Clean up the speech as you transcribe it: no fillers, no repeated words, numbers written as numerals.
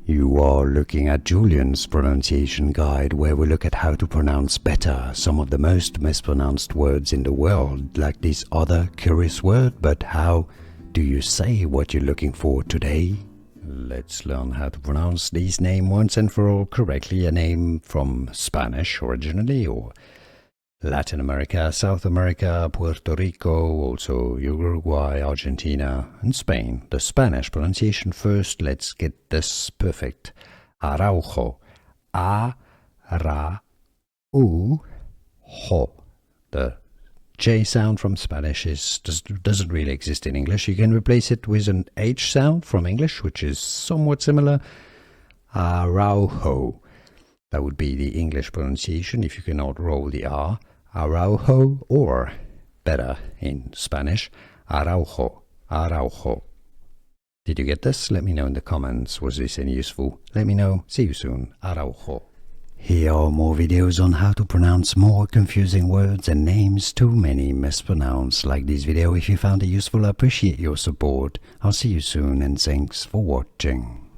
You are looking at Julian's pronunciation guide, where we look at how to pronounce better some of the most mispronounced words in the world, like this other curious word. But how do you say what you're looking for today? Let's learn how to pronounce this name once and for all correctly. A name from Spanish originally, or Latin America, South America, Puerto Rico, also Uruguay, Argentina, and Spain. The Spanish pronunciation first. Let's get this perfect. Araujo. A-ra-u-ho. The J sound from Spanish doesn't really exist in English. You can replace it with an H sound from English, which is somewhat similar. Araujo. That would be the English pronunciation if you cannot roll the R. Araujo, or better in Spanish, Araujo, Araujo. Did you get this? Let me know in the comments. Was this any useful? Let me know. See you soon. Araujo. Here are more videos on how to pronounce more confusing words and names too many mispronounced. Like this video if you found it useful. I appreciate your support. I'll see you soon and thanks for watching.